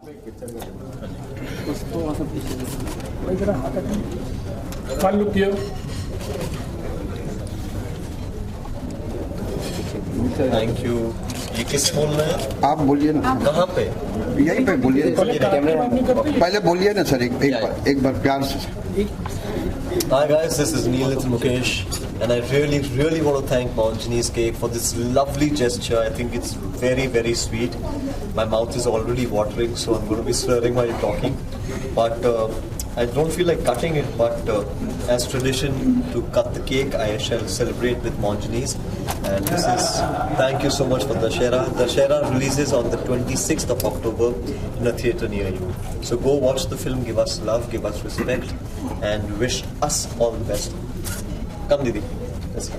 One look here. Thank you. ये किस बोलना है? आप बोलिए ना। कहाँ पे? यहीं पे बोलिए। पहले बोलिए ना सर, एक बार प्यार से। Hi guys, this is Neil, it's Mukesh, and I really want to thank Monjani's Cake for this lovely gesture. I think it's very sweet. My mouth is already watering, so I'm going to be slurring while talking. But I don't feel like cutting it, but as tradition to cut the cake, I shall celebrate with Monjani's. And this is, thank you so much for Dussehra. Dussehra releases on the 26th of October in a theatre near you. So go watch the film, give us love, give us respect, and wish us all the best. Come Didi. Let's go.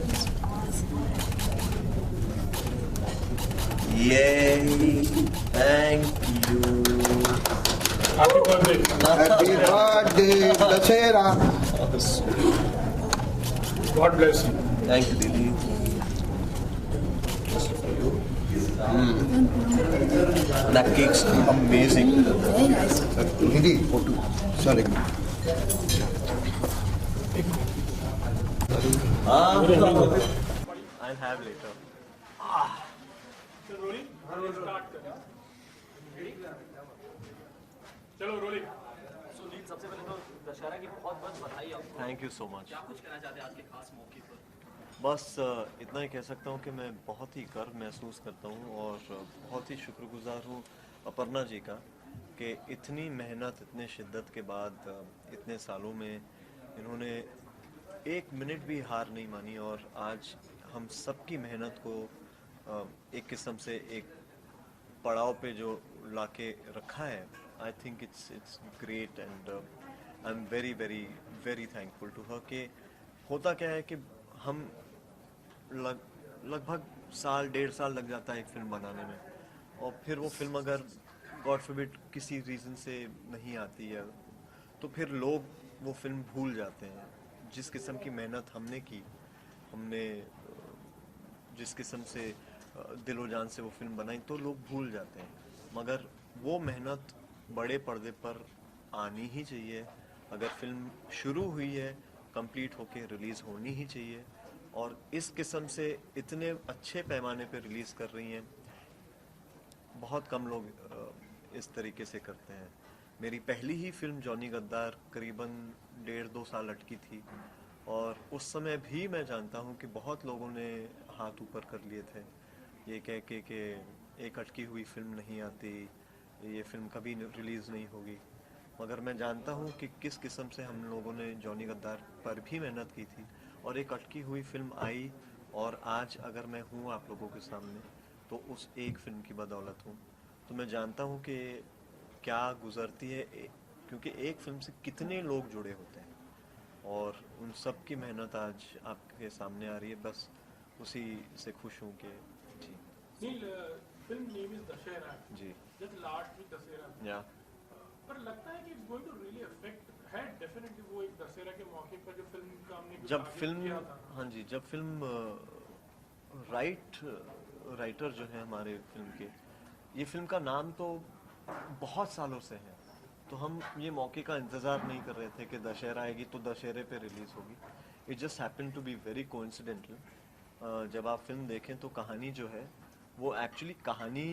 Yay! Thank you. Happy birthday. Happy birthday, Dussehra. God bless you. Thank you, Didi. That cake's amazing. दीदी photo sir एक I'll have later. चलो rolling. Sunil, सबसे पहले तो दशहरा की बहुत बहुत बधाई आपको। Thank you so much. क्या कुछ कहना चाहते हैं आज के खास मौके पर? बस इतना ही कह सकता हूँ कि मैं बहुत ही गर्व महसूस करता हूँ और बहुत ही शुक्रगुजार हूँ अपर्णा जी का कि इतनी मेहनत, इतने शिद्दत के बाद इतने सालों में इन्होंने एक मिनट भी हार नहीं मानी और आज हम सबकी मेहनत को एक किस्म से एक पड़ाव पे जो लाके रखा है। I think it's great and I am very thankful to her कि होता क्या है कि हम लगभग साल 1.5 साल लग जाता है एक फिल्म बनाने में और फिर वो फिल्म अगर गॉड फॉरबिड किसी रीज़न से नहीं आती है तो फिर लोग वो फिल्म भूल जाते हैं। जिस किस्म की मेहनत हमने जिस किस्म से दिलो जान से वो फिल्म बनाई तो लोग भूल जाते हैं, मगर वो मेहनत बड़े पर्दे पर आनी ही चाहिए। अगर फिल्म शुरू हुई है कंप्लीट होके रिलीज़ होनी ही चाहिए और इस किस्म से इतने अच्छे पैमाने पे रिलीज़ कर रही हैं, बहुत कम लोग इस तरीके से करते हैं। मेरी पहली ही फिल्म जॉनी गद्दार करीबन 1.5-2 साल अटकी थी और उस समय भी मैं जानता हूँ कि बहुत लोगों ने हाथ ऊपर कर लिए थे ये कह के कि एक अटकी हुई फिल्म नहीं आती, ये फिल्म कभी रिलीज़ नहीं होगी। मगर मैं जानता हूँ कि किस किस्म से हम लोगों ने जॉनी गद्दार पर भी मेहनत की थी और एक अटकी हुई फिल्म आई और आज अगर मैं हूँ आप लोगों के सामने तो उस एक फिल्म की बदौलत हूँ। तो मैं जानता हूँ कि क्या गुजरती है, क्योंकि एक फिल्म से कितने लोग जुड़े होते हैं और उन सब की मेहनत आज आपके सामने आ रही है। बस उसी से खुश हूँ कि जी। Neel, film name is Dasara जी। जस्ट लास्ट वीक दशहरा या पर लगता है कि it's going to really affect है डेफिनेटली वो एक दशहरा के मौके पर जो फिल्म का हमने जब फिल्म, हाँ जी, जब फिल्म राइटर जो है हमारे फिल्म के, ये फिल्म का नाम तो बहुत सालों से है तो हम ये मौके का इंतज़ार नहीं कर रहे थे कि दशहरा आएगी तो दशहरे पे रिलीज़ होगी। It just happen to be very coincidental. जब आप फिल्म देखें तो कहानी जो है वो एक्चुअली कहानी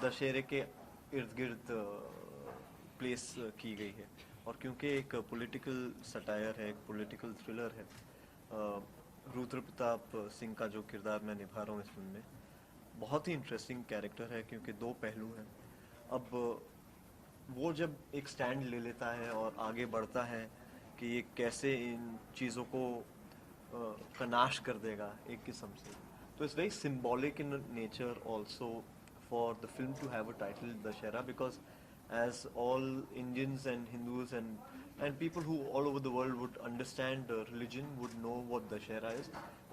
दशहरे के इर्द गिर्द प्लेस की गई है और क्योंकि एक पॉलिटिकल सटायर है, एक पॉलिटिकल थ्रिलर है, रुद्र प्रताप सिंह का जो किरदार मैं निभा रहा हूँ इस फिल्म में बहुत ही इंटरेस्टिंग कैरेक्टर है क्योंकि दो पहलू हैं। अब वो जब एक स्टैंड ले लेता है और आगे बढ़ता है कि ये कैसे इन चीज़ों को कनाश कर देगा एक किस्म से, तो it's very symbolic in nature also for the film to have a title Dussehra because as all Indians and Hindus and people who all over the world would understand religion would know what Dussehra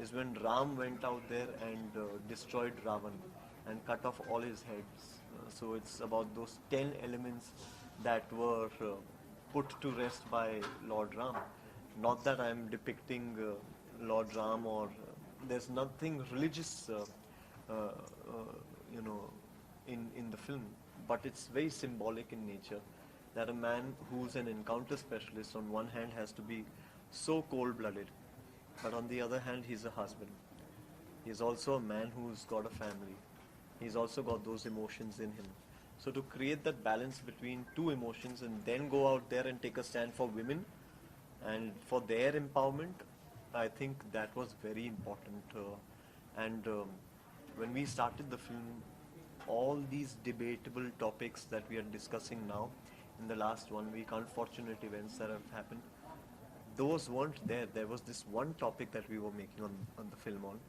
is when Ram went out there and destroyed Ravan and cut off all his heads. So it's about those 10 elements that were put to rest by Lord Ram. Not that I'm depicting Lord Ram or there's nothing religious you know in the film, but it's very symbolic in nature that a man who's an encounter specialist on one hand has to be so cold-blooded, but on the other hand he's a husband. He's also a man who's got a family. He's also got those emotions in him. So to create that balance between two emotions and then go out there and take a stand for women and for their empowerment, I think that was very important. And when we started the film, all these debatable topics that we are discussing now in the last 1 week, unfortunate events that have happened, those weren't there. There was this one topic that we were making on the film on,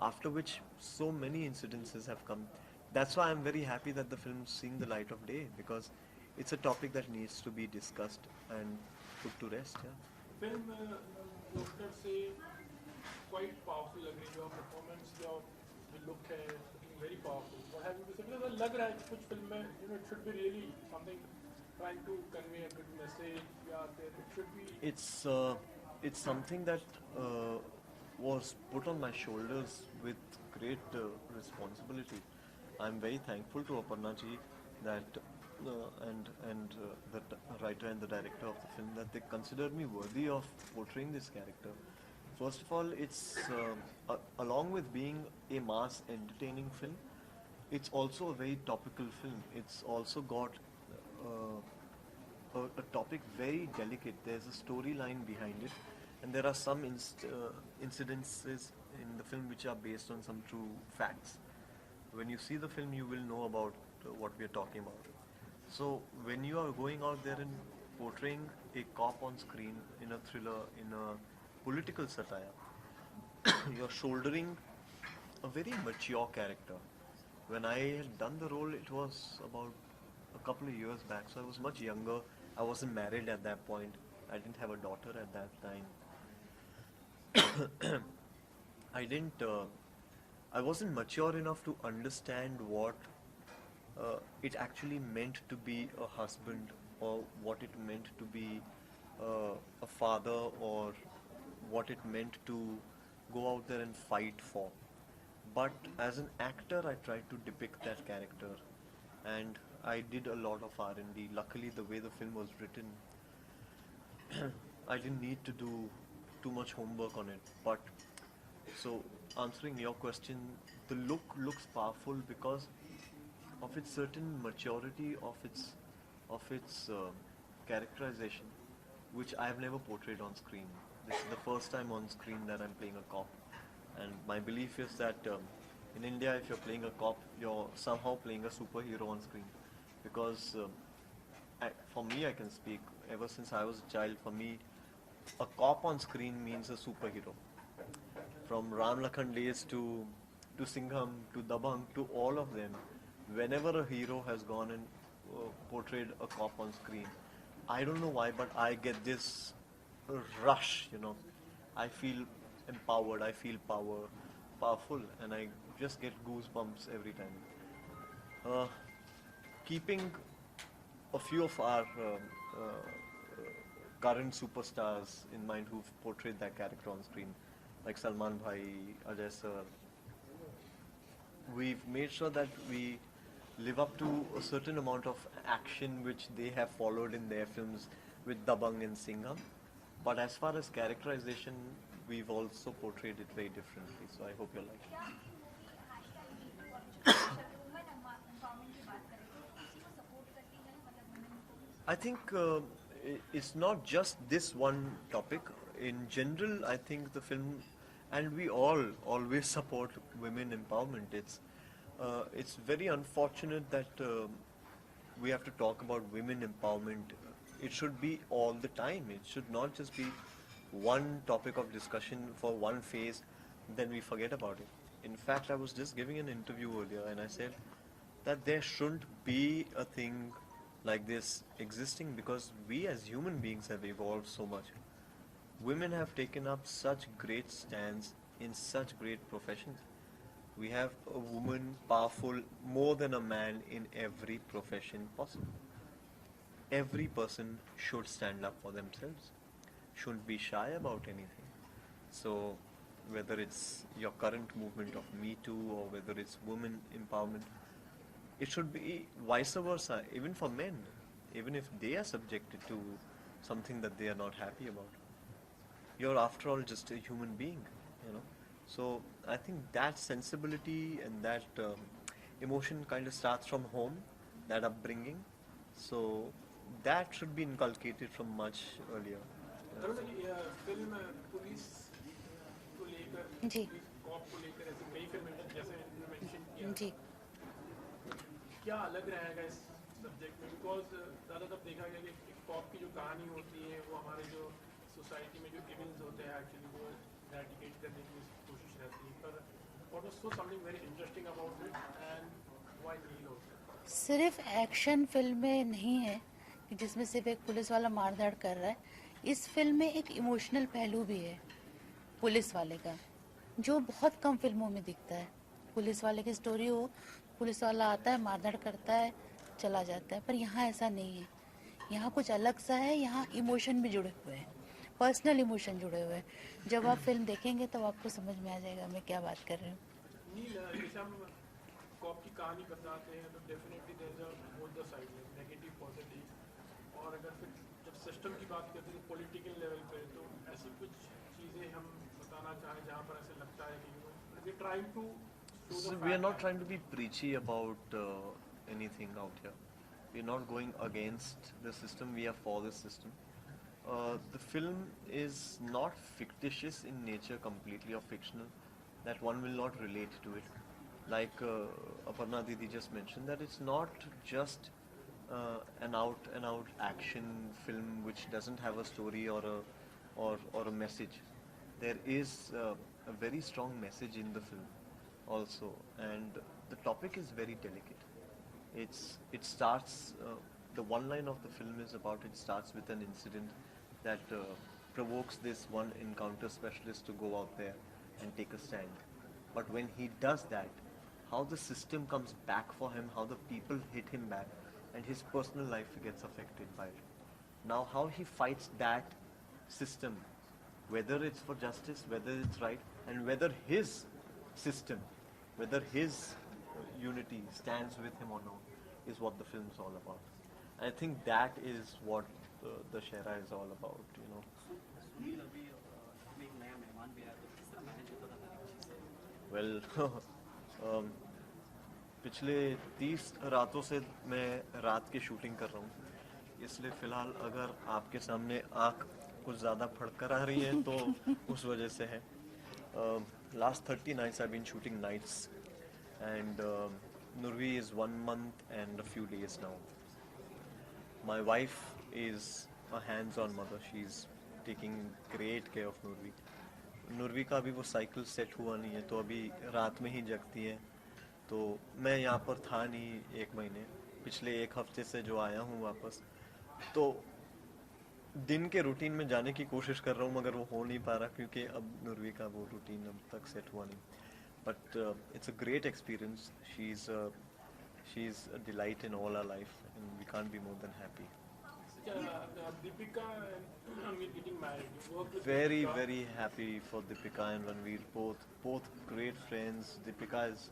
after which so many incidences have come. That's why I'm very happy that the film's seeing the light of day, because it's a topic that needs to be discussed and put to rest. Yeah. Film poster से quite powerful लग रही है, your performance, your look है looking very powerful. What have you to say? Because लग रहा है कि कुछ फिल्म में it should be really something trying to convey a good message. Yeah, it should be. It's something that was put on my shoulders with great responsibility. I'm very thankful to Aparna ji that and the writer and the director of the film that they considered me worthy of portraying this character. First of all, it's along with being a mass entertaining film, it's also a very topical film. It's also got a topic very delicate. There's a storyline behind it, and there are some incidences in the film which are based on some true facts. When you see the film, you will know about what we are talking about. So when you are going out there and portraying a cop on screen in a thriller, in a political satire, you're shouldering a very mature character. When I had done the role, it was about a couple of years back, so I was much younger. I wasn't married at that point. I didn't have a daughter at that time. I wasn't mature enough to understand what it actually meant to be a husband, or what it meant to be a father, or what it meant to go out there and fight for. But as an actor, I tried to depict that character, and I did a lot of R&D. Luckily, the way the film was written, I didn't need to do too much homework on it. But so answering your question, the look looks powerful because of its certain maturity, of its characterization, which I have never portrayed on screen. This is the first time on screen that I'm playing a cop, and my belief is that in India, if you're playing a cop, you're somehow playing a superhero on screen, because for me, I can speak. Ever since I was a child, for me, a cop on screen means a superhero. From Ram Lakhan days to Singham, to Dabangg, to all of them, whenever a hero has gone and portrayed a cop on screen, I don't know why, but I get this rush, I feel empowered, I feel powerful, and I just get goosebumps every time. Keeping a few of our current superstars in mind who've portrayed that character on screen, like Salman Bhai, Ajay sir, we've made sure that we live up to a certain amount of action which they have followed in their films with Dabangg and Singham. But as far as characterization, we've also portrayed it very differently. So I hope you like it. I think it's not just this one topic. In general, I think the film, and we all always support women empowerment. It's very unfortunate that we have to talk about women empowerment. It should be all the time. It should not just be one topic of discussion for one phase, then we forget about it. In fact, I was just giving an interview earlier and I said that there shouldn't be a thing like this existing, because we as human beings have evolved so much. Women have taken up such great stands in such great professions. We have a woman powerful more than a man in every profession possible. Every person should stand up for themselves, shouldn't be shy about anything. So whether it's your current movement of Me Too or whether it's women empowerment, It should be vice versa, even for men, even if they are subjected to something that they are not happy about. You're after all just a human being, you know. So I think that sensibility and that emotion kind of starts from home, that upbringing. So that should be inculcated from much earlier. Tarun ji, film police को लेकर, जी। Police corp को लेकर ऐसी कई फिल्में हैं, जैसे mention किया, जी। क्या अलग रहेगा इस सब्जेक्ट में? बिकॉज ज़्यादातर देखा गया कि एक कॉप की जो कहानी होती है वो हमारे जो सोसाइटी में जो इवेंट्स होते हैं एक्चुअली वो एराडिकेट करने की कोशिश रहती है, पर what was so something very interesting about it and why Neil also? सिर्फ एक्शन फिल्म में नहीं है कि जिसमें सिर्फ एक पुलिस वाला मारधाड़ कर रहा है। इस फिल्म में एक इमोशनल पहलू भी है पुलिस वाले का, जो बहुत कम फिल्मों में दिखता है। पुलिस वाले की स्टोरी हो, पुलिस वाला आता है, मारधाड़ करता है, चला जाता है, पर यहाँ ऐसा नहीं है। यहाँ कुछ अलग सा है, यहाँ इमोशन भी जुड़े हुए हैं, पर्सनल इमोशन जुड़े हुए हैं। जब आप फिल्म देखेंगे तब आपको समझ में आ जाएगा मैं क्या बात कर रही हूँ। नील, जैसे हम कॉप की कहानी बताते हैं तो definitely there is a both the side, negative positive, और अगर फिर जब सिस्टम की बात करते हैं पॉलिटिकल लेवल पे, तो ऐसी कुछ चीज़ें हम बताना चाहें जहाँ पर ऐसे लगता है कि we trying to So we are not trying to be preachy about anything out here. We are not going against the system. We are for the system. The film is not fictitious in nature completely, or fictional, that one will not relate to it. Like Aparna Didi just mentioned, that it's not just an out action film which doesn't have a story or a message. There is a very strong message in the film also, and the topic is very delicate. It starts, the one line of the film is about, it starts with an incident that provokes this one encounter specialist to go out there and take a stand. But when he does that, how the system comes back for him, how the people hit him back, and his personal life gets affected by it. Now how he fights that system, whether it's for justice, whether it's right, and whether his system, whether his unity stands with him or not, is what the film's all about. I think that is what Dussehra is all about, you know. Sunil, अभी हमें एक नया मेहमान भी आया, तो किस तरह मैनेज होता था सारी चीज़ें? Well, पिछले 30 रातों से मैं रात की शूटिंग कर रहा हूँ, इसलिए फ़िलहाल अगर आपके सामने आँख कुछ ज़्यादा फड़कर आ रही है तो उस वजह से है. Last 30 nights I've been shooting nights, and Nurvi is 1 month and a few days now. My wife is a hands-on mother. She's taking great care of Nurvi. Nurvi का अभी वो साइकिल सेट हुआ नहीं है, तो अभी रात में ही जगती है. तो मैं यहाँ पर था नहीं 1 महीने, पिछले 1 हफ्ते से जो आया हूँ वापस, तो दिन के रूटीन में जाने की कोशिश कर रहा हूँ, मगर वो हो नहीं पा रहा क्योंकि अब नुरवी का वो रूटीन अब तक सेट हुआ नहीं. But it's a great experience. She is a delight in all our life, and we can't be more than happy. Deepika and Ranveer getting married. You worked with Very Deepika. happy for Deepika and Ranveer, both great friends. Deepika is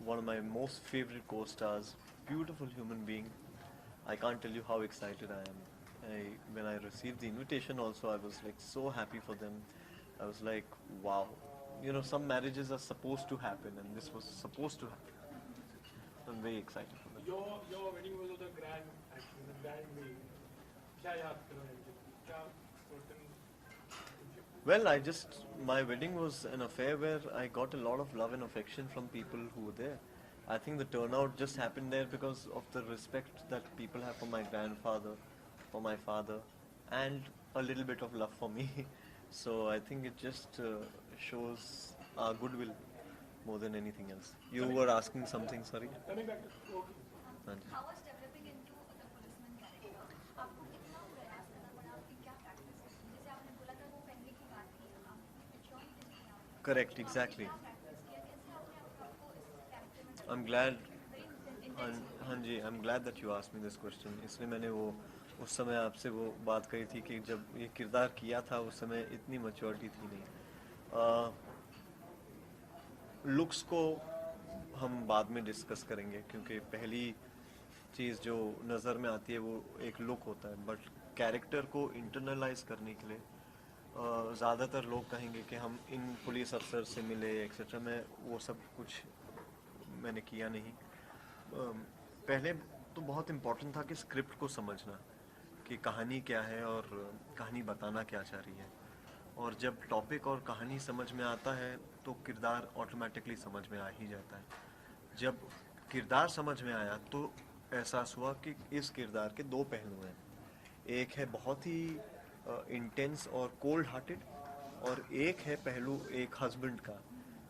one of my most favorite co-stars, beautiful human being. I can't tell you how excited I am. When I received the invitation also, I was like so happy for them. I was like, wow, you know, some marriages are supposed to happen, and this was supposed to happen. I'm very excited for them. Your wedding was the grand, actually, the grand way. क्या याद करोगे? क्या certain Well, my wedding was an affair where I got a lot of love and affection from people who were there. I think the turnout just happened there because of the respect that people have for my grandfather, for my father, and a little bit of love for me. So I think it just shows our goodwill more than anything else. You were asking something, sorry? coming back to okay. Haan ji. How was developing into the policeman character? आपको कितना प्रयास करना पड़ा? आपकी क्या practice है? जैसे आपने बोला था वो पहले की बात थी, आप mature थे जितने आप. Correct, तो आपने exactly. क्या practice किया? कैसे आपने आपको इस character में I'm glad. very intense हाँ जी, I'm glad that you asked me this question. इसलिए मैंने वो उस समय आपसे वो बात कही थी कि जब ये किरदार किया था उस समय इतनी मैच्योरिटी थी नहीं. लुक्स को हम बाद में डिस्कस करेंगे, क्योंकि पहली चीज़ जो नज़र में आती है वो एक लुक होता है, बट कैरेक्टर को इंटरनलाइज करने के लिए ज़्यादातर लोग कहेंगे कि हम इन पुलिस अफसर से मिले एक्सेट्रा। मैं वो सब कुछ मैंने किया नहीं। पहले तो बहुत इम्पोर्टेंट था कि स्क्रिप्ट को समझना कि कहानी क्या है और कहानी बताना क्या चाह रही है, और जब टॉपिक और कहानी समझ में आता है तो किरदार ऑटोमेटिकली समझ में आ ही जाता है। जब किरदार समझ में आया तो एहसास हुआ कि इस किरदार के दो पहलू हैं। एक है बहुत ही इंटेंस और कोल्ड हार्टेड, और एक है पहलू एक हस्बैंड का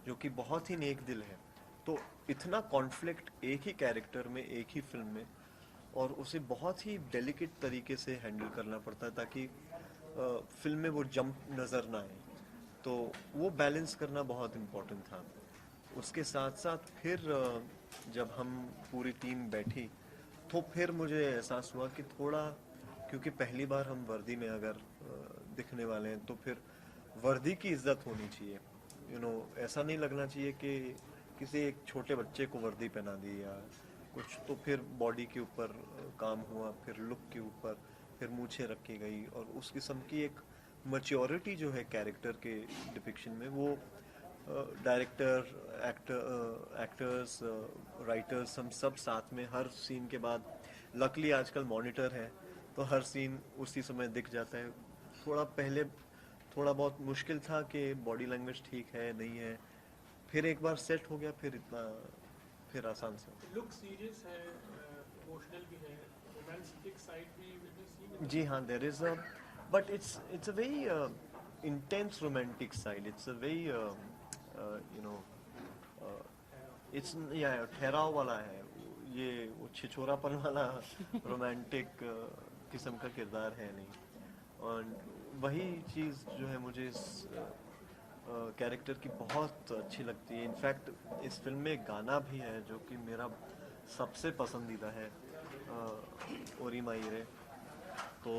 जो कि बहुत ही नेक दिल है। तो इतना कॉन्फ्लिक्ट एक ही कैरेक्टर में, एक ही फिल्म में, और उसे बहुत ही डेलिकेट तरीके से हैंडल करना पड़ता है ताकि फिल्म में वो जंप नज़र ना आए। तो वो बैलेंस करना बहुत इम्पोर्टेंट था। उसके साथ साथ फिर जब हम पूरी टीम बैठी तो फिर मुझे एहसास हुआ कि थोड़ा, क्योंकि पहली बार हम वर्दी में अगर दिखने वाले हैं तो फिर वर्दी की इज्जत होनी चाहिए। ऐसा नहीं लगना चाहिए कि किसी एक छोटे बच्चे को वर्दी पहना दी या कुछ। तो फिर बॉडी के ऊपर काम हुआ, फिर लुक के ऊपर, फिर मूछें रखी गई, और उस किस्म की एक मैच्योरिटी जो है कैरेक्टर के डिपिक्शन में, वो डायरेक्टर, एक्टर्स, राइटर्स, हम सब साथ में हर सीन के बाद, लकली आजकल मॉनिटर है तो हर सीन उसी समय दिख जाता है। पहले थोड़ा बहुत मुश्किल था कि बॉडी लैंग्वेज ठीक है नहीं है, फिर एक बार सेट हो गया फिर आसान से। लुक सीरियस है, इमोशनल भी है, रोमांटिक साइड भी विल बी सीन। जी हाँ, there is a, but it's a very intense romantic side. It's a very it's या ठहराव वाला है ये, वो छिछोरापन वाला रोमांटिक किस्म का किरदार है नहीं। और वही चीज़ जो है मुझे इस कैरेक्टर की बहुत अच्छी लगती है। इनफैक्ट इस फिल्म में एक गाना भी है जो कि मेरा सबसे पसंदीदा है, ओरी मायरे। तो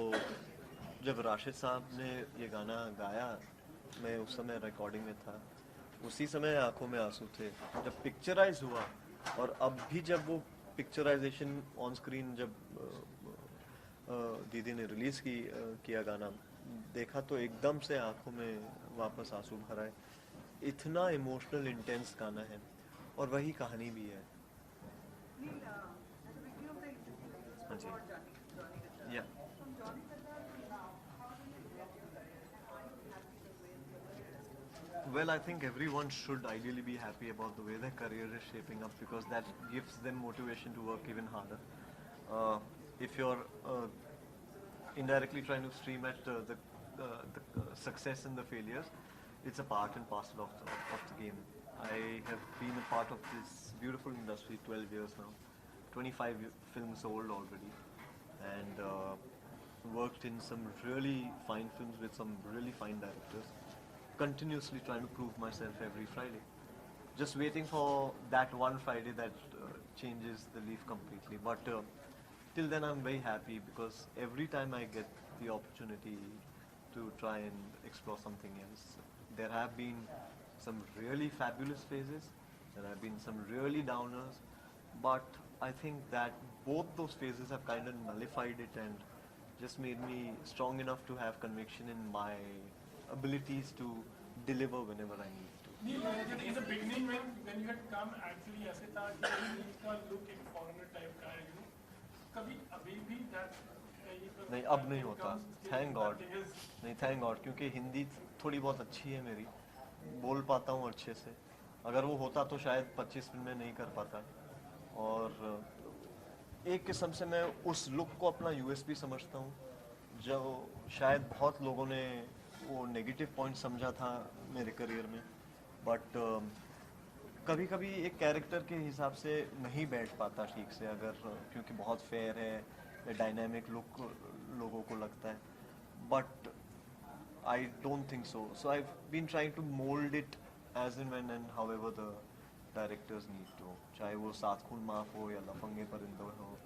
जब राशिद साहब ने ये गाना गाया, मैं उस समय रिकॉर्डिंग में था, उसी समय आंखों में आंसू थे। जब पिक्चराइज हुआ, और अब भी जब वो पिक्चराइजेशन ऑन स्क्रीन जब दीदी ने रिलीज़ किया गाना देखा, तो एकदम से आंखों में वापस आंसू भर आए। इतना इमोशनल इंटेंस गाना है, और वही कहानी भी है। हाँ जी, या Well, I think everyone should ideally be happy about the way their career is shaping up, because that gives them motivation to work even harder. If you're indirectly trying to stream at the success and the failures, it's a part and parcel of the game. I have been a part of this beautiful industry 12 years now, 25 films old already, and worked in some really fine films with some really fine directors, continuously trying to prove myself every Friday. Just waiting for that one Friday that changes the leaf completely. But till then I'm very happy, because every time I get the opportunity to try and explore something else. There have been some really fabulous phases, there have been some really downers, but I think that both those phases have kind of nullified it and just made me strong enough to have conviction in my abilities to deliver whenever I need to. In the beginning when you had come, actually ऐसे था कि इसका look एक foreigner type का है, कभी अभी भी that नहीं, अब नहीं होता, थैंक गॉड। नहीं, थैंक गॉड, क्योंकि हिंदी थोड़ी बहुत अच्छी है मेरी, बोल पाता हूँ अच्छे से। अगर वो होता तो शायद 25 फिल्में नहीं कर पाता। और एक किस्म से मैं उस लुक को अपना यूएसपी समझता हूँ, जो शायद बहुत लोगों ने वो नेगेटिव पॉइंट समझा था मेरे करियर में। बट कभी कभी एक कैरेक्टर के हिसाब से नहीं बैठ पाता ठीक से, अगर क्योंकि बहुत फेयर है, डायनामिक लुक लोगों को लगता है, but I don't think so. So I been trying to mould it as in when and however the directors need to, चाहे वो सात खून माफ हो या लफंगे परिंदे हो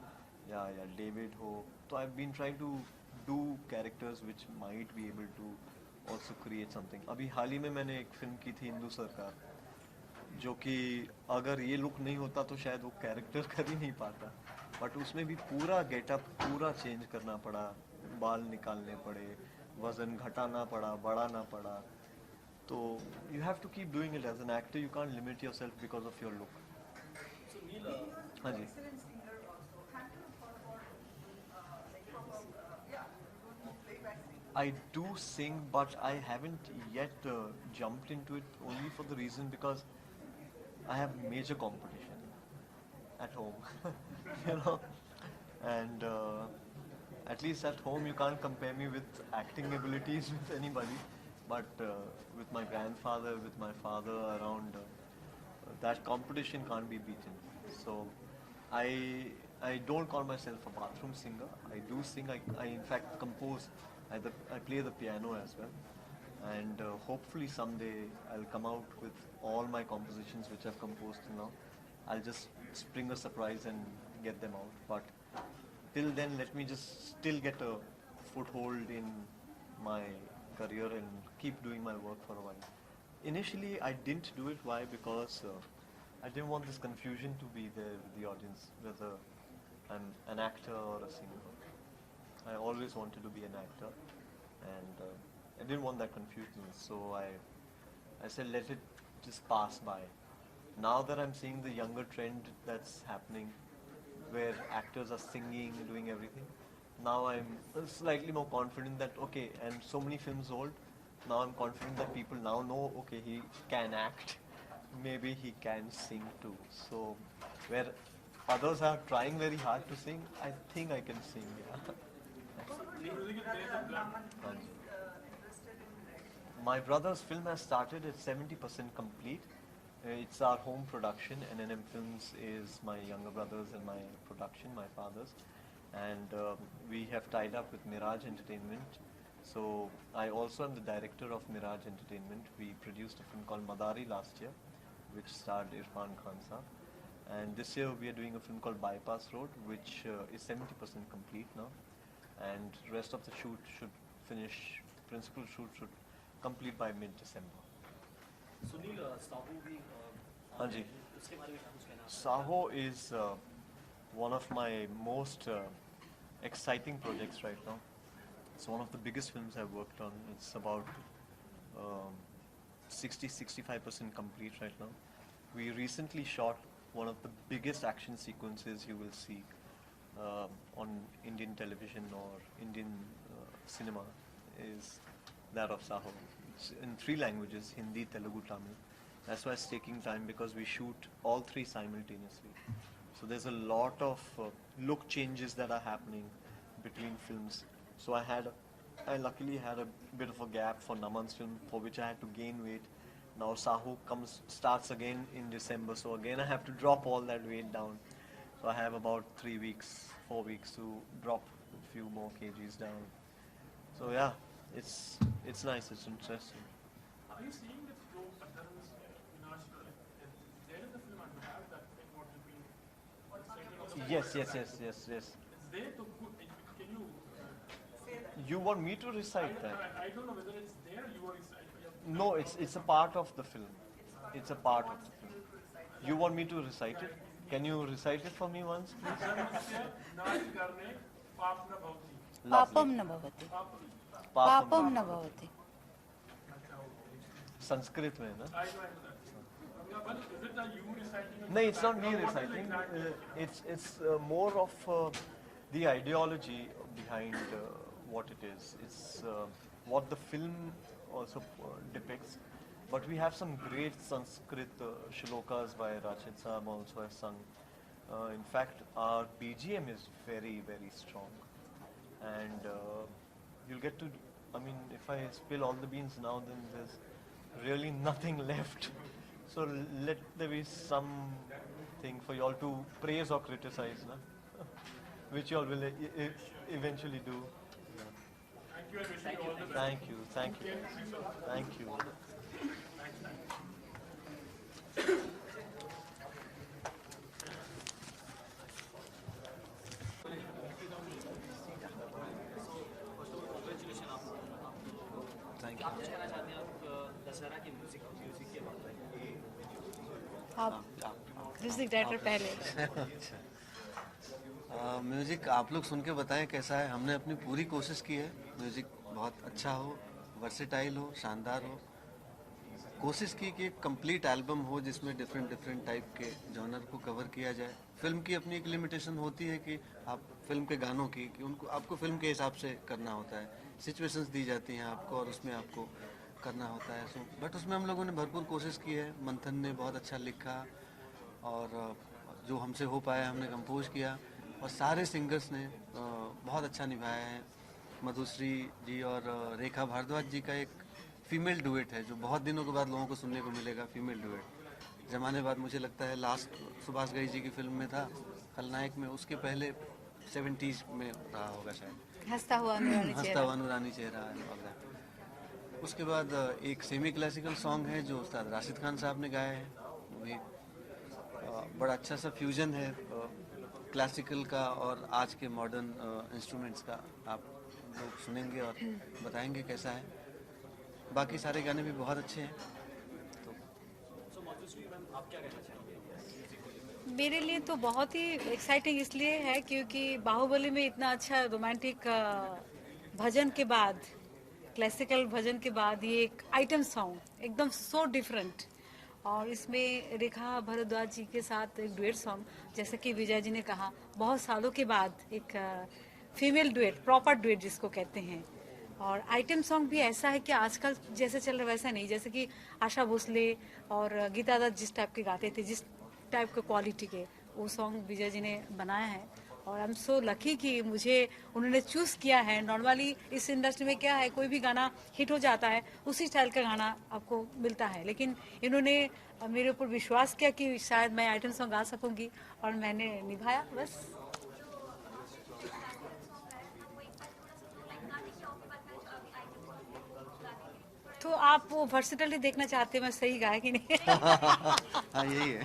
या डेविड हो। तो I been trying to do characters which might be able to also create something. अभी हाल ही में मैंने एक फिल्म की थी, हिंदू सरकार, जो कि अगर ये लुक नहीं होता तो शायद वो कैरेक्टर कर ही नहीं पाता, बट उसमें भी पूरा गेटअप पूरा चेंज करना पड़ा, बाल निकालने पड़े, वजन घटाना पड़ा, बढ़ाना पड़ा। तो you have to keep doing it as an actor, you can't limit yourself because of your look. So Neil, हाँ जी। I do sing, but I haven't yet jumped into it, only for the reason because I have major competition at home, you know, and at least at home you can't compare me with acting abilities with anybody, but with my grandfather, with my father around, that competition can't be beaten. So I I don't call myself a bathroom singer. I do sing. I in fact compose. I play the piano as well, and hopefully someday I'll come out with all my compositions which I've composed till now. I'll just spring a surprise and get them out. But till then, let me just still get a foothold in my career and keep doing my work for a while. Initially, I didn't do it. Why? Because I didn't want this confusion to be there with the audience, whether I'm an actor or a singer. I always wanted to be an actor, and I didn't want that confusion. So I said, let it just pass by. Now that I'm seeing the younger trend that's happening, where actors are singing, doing everything, now I'm slightly more confident that okay, and so many films old, now I'm confident that people now know, okay, he can act, maybe he can sing too. So where others are trying very hard to sing, I think I can sing. Yeah. ਹਾਂਜੀ। My brother's film has started. It's 70% complete. It's our home production. NNM Films is my younger brother's and my production, my father's. And we have tied up with Miraj Entertainment. So I also am the director of Miraj Entertainment. We produced a film called Madari last year, which starred Irfan Khan sir. And this year we are doing a film called Bypass Road, which is 70% complete now. And rest of the shoot should finish, principal shoot should complete by mid-December. Sunil Sahu भी हाँ जी। उसके बारे में क्या कुछ कहना है? Saho is one of my most exciting projects right now. It's one of the biggest films I've worked on. It's about 60-65% complete right now. We recently shot one of the biggest action sequences you will see on Indian television or Indian cinema, is that of Saho. It's in 3 languages, Hindi, Telugu, Tamil. That's why it's taking time, because we shoot all 3 simultaneously. So there's a lot of look changes that are happening between films. So I luckily had a bit of a gap for Naman's film, for which I had to gain weight. Now Saho starts again in December, so again I have to drop all that weight down. So I have about 3 weeks, 4 weeks to drop a few more kgs down. So yeah, it's nice, it's interesting. Are you seeing this flow patterns is there in the film, and you have that thing what has been recited on the Yes. It's there to can you You want me to recite that? I don't know whether it's there or you are reciting. No, it's a part of the film. It's a part of the film. You want me to recite it? Can you recite it for me once, please? नाच करने पाप न भवति पापम न भवति, पापम न भवति। संस्कृत में ना? I know that. But is it that you reciting? No, it's not me reciting. It's more of the ideology behind what it is. It's what the film also depicts. But we have some great Sanskrit shlokas by Rachit Saab also has sung. In fact, our BGM is very, very strong. And you'll get to, I mean, if I spill all the beans now, then there's really nothing left. So let there be something for you all to praise or criticize, na? Which you all will eventually do. Thank you and wishing you all the best. Thank you, thank you, thank you. Congratulations आपको। Thank क्या you. कुछ कहना चाहते हैं आप दशहरा की music के बारे में? आप म्यूजिक डायरेक्टर पहले। अच्छा, म्यूजिक आप लोग सुन के बताएं कैसा है। हमने अपनी पूरी कोशिश की है म्यूजिक बहुत अच्छा हो, वर्सेटाइल हो, शानदार हो। कोशिश की कि एक कंप्लीट एल्बम हो जिसमें डिफरेंट डिफरेंट टाइप के जॉनर को कवर किया जाए। फिल्म की अपनी एक लिमिटेशन होती है कि आप फिल्म के गानों की कि उनको आपको फिल्म के हिसाब से करना होता है, सिचुएशंस दी जाती हैं आपको और उसमें आपको करना होता है। सो बट उसमें हम लोगों ने भरपूर कोशिश की है। मंथन ने बहुत अच्छा लिखा और जो हमसे हो पाया हमने कंपोज किया और सारे सिंगर्स ने बहुत अच्छा निभाया है। मधुश्री जी और रेखा भारद्वाज जी का एक फीमेल डुएट है जो बहुत दिनों के बाद लोगों को सुनने को मिलेगा। फीमेल डुएट ज़माने बाद मुझे लगता है लास्ट सुभाष घई जी की फिल्म में था खलनायक में, उसके पहले 70s में रहा होगा शायद, हंसता हुआ नूरानी हंसता चेहरा। हुआ नूरानी चेहरा वगैरह। उसके बाद एक सेमी क्लासिकल सॉन्ग है जो उस्ताद राशिद खान साहब ने गाया है। वो भी बड़ा अच्छा सा फ्यूजन है क्लासिकल का और आज के मॉडर्न इंस्ट्रूमेंट्स का। आप लोग सुनेंगे और बताएंगे कैसा है। बाकी सारे गाने भी बहुत अच्छे हैं। सो माधुश्री मैम, आप क्या कहना चाहेंगे? मेरे लिए तो बहुत ही एक्साइटिंग इसलिए है क्योंकि बाहुबली में इतना अच्छा रोमांटिक भजन के बाद, क्लासिकल भजन के बाद ये एक आइटम सॉन्ग एकदम सो डिफरेंट। और इसमें रेखा भारद्वाज जी के साथ एक डुएट सॉन्ग, जैसे कि विजय जी ने कहा, बहुत सालों के बाद एक फीमेल डुएट, प्रॉपर डुएट जिसको कहते हैं। और आइटम सॉन्ग भी ऐसा है कि आजकल जैसे चल रहा है वैसा नहीं, जैसे कि आशा भोसले और गीता दत्त जिस टाइप के गाते थे, जिस टाइप के क्वालिटी के, वो सॉन्ग विजय जी ने बनाया है। और आई एम सो लकी कि मुझे उन्होंने चूज़ किया है। नॉर्मली इस इंडस्ट्री में क्या है, कोई भी गाना हिट हो जाता है, उसी स्टाइल का गाना आपको मिलता है, लेकिन इन्होंने मेरे ऊपर विश्वास किया कि शायद मैं आइटम सॉन्ग गा सकूंगी और मैंने निभाया बस। तो आप वो वर्सेटिलिटी देखना चाहते हैं मैं सही गाया कि नहीं? हाँ यही है।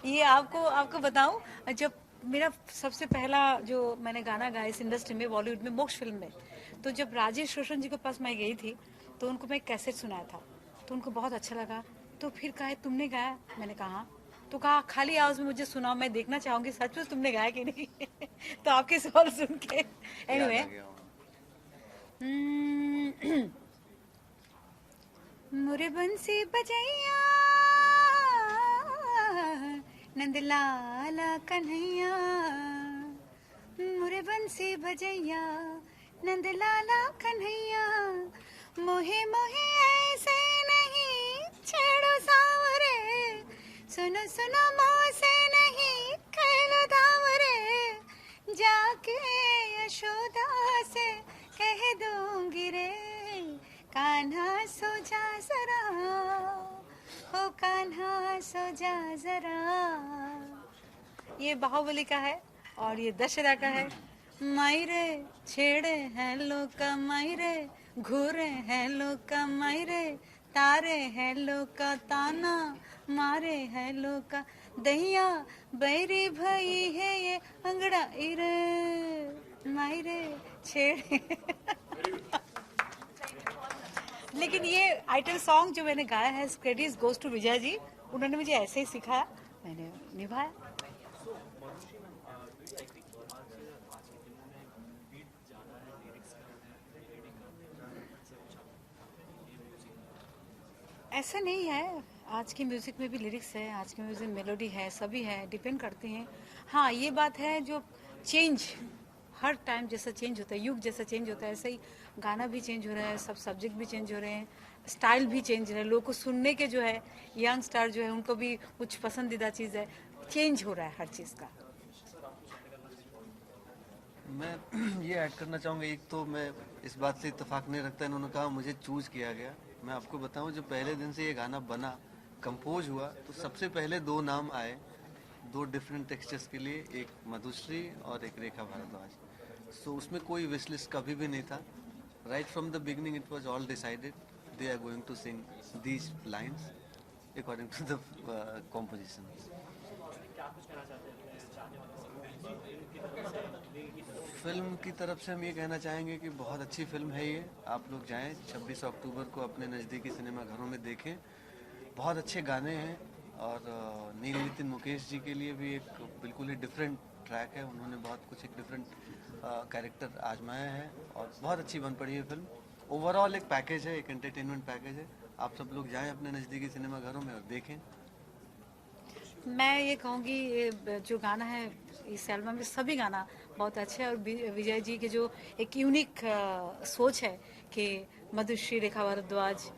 ये आपको बताऊं, जब मेरा सबसे पहला जो मैंने गाना गाया इस इंडस्ट्री में, बॉलीवुड में, मोक्ष फिल्म में, तो जब राजेश रोशन जी के पास मैं गई थी तो उनको मैं कैसेट सुनाया था, तो उनको बहुत अच्छा लगा। तो फिर कहा तुमने गाया? मैंने कहा, तो कहा खाली आवाज में मुझे सुनाओ, मैं देखना चाहूंगी सच में तुमने गाया कि नहीं। तो आपके सवाल सुन के एनीवे, मुरे बंसी बजैया नंदलाला कन्हैया, मुरे बंसी बजैया नंदलाला कन्हैया, मोहे मोहे ऐसे नहीं छेड़ो सावरे, सुनो सुनो मोसे नहीं खेलो दावरे, जाके यशोदा से कह दूंगी रे, कान्हा सो जा जरा, हो कान्हा सो जा जरा। ये बाहुबली का है और ये दशहरा का है। मायरे छेड़े हैं लोग का मायरे, घूरे हैं लोग का मायरे, तारे हैं लोग का ताना, मारे हैं लोग का दैया, बैरी भई है ये अंगड़ा इरे, मायरे छेड़े। लेकिन ये आइटम सॉन्ग जो मैंने गाया है, credit goes to Vijay ji, उन्होंने मुझे ऐसे ही सिखाया, मैंने निभाया। ऐसा नहीं है, आज की म्यूजिक में भी लिरिक्स है, आज की म्यूजिक मेलोडी है, सभी है, डिपेंड करते हैं। हाँ ये बात है, जो चेंज हर टाइम जैसा चेंज होता है, युग जैसा चेंज होता है, ऐसे ही गाना भी चेंज हो रहा है, सब सब्जेक्ट भी चेंज हो रहे हैं, स्टाइल भी चेंज हो रहा है, लोगों को सुनने के जो है यंग स्टार जो है उनको भी कुछ पसंदीदा चीज़ है, चेंज हो रहा है हर चीज़ का। मैं ये ऐड करना चाहूँगा, एक तो मैं इस बात से इत्तेफाक नहीं रखता, इन्होंने कहा मुझे चूज़ किया गया। मैं आपको बताऊं, जो पहले दिन से ये गाना बना, कंपोज हुआ, तो सबसे पहले दो नाम आए, दो डिफरेंट टेक्सचर्स के लिए, एक मधुश्री और एक रेखा भारद्वाज। सो उसमें कोई विश लिस्ट कभी भी नहीं था। Right from the beginning it was all decided, they are going to sing these lines according to the composition. Film की तरफ से हम ये कहना चाहेंगे कि बहुत अच्छी फिल्म है ये, आप लोग जाएं 26 अक्टूबर को अपने नज़दीकी सिनेमा घरों में देखें। बहुत अच्छे गाने हैं और नील नितिन मुकेश जी के लिए भी एक बिल्कुल ही डिफरेंट ट्रैक है। उन्होंने बहुत कुछ एक डिफरेंट कैरेक्टर आजमाया है और बहुत अच्छी बन पड़ी है फिल्म। ओवरऑल एक पैकेज है, एक एंटरटेनमेंट पैकेज है। आप सब लोग जाएं अपने नज़दीकी सिनेमा घरों में और देखें। मैं ये कहूँगी ये जो गाना है इस एल्बम में सभी गाना बहुत अच्छे हैं और विजय जी के जो एक यूनिक सोच है कि मधुश्री, रेखा भारद्वाज,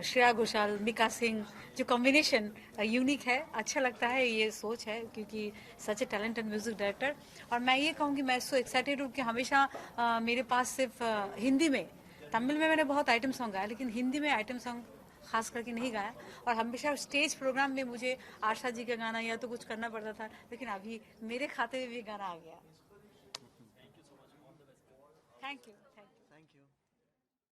श्रेया घोषाल, मिका सिंह, जो कॉम्बिनेशन यूनिक है, अच्छा लगता है। ये सोच है क्योंकि सच ए टैलेंटेड म्यूजिक डायरेक्टर। और मैं ये कहूँगी मैं सो एक्साइटेड हूँ कि हमेशा मेरे पास सिर्फ हिंदी में, तमिल में मैंने बहुत आइटम सॉन्ग गाया लेकिन हिंदी में आइटम सॉन्ग खास करके नहीं गाया। और हमेशा स्टेज प्रोग्राम में मुझे आशा जी का गाना या तो कुछ करना पड़ता था, लेकिन अभी मेरे खाते में भी गाना आ गया। Thank you.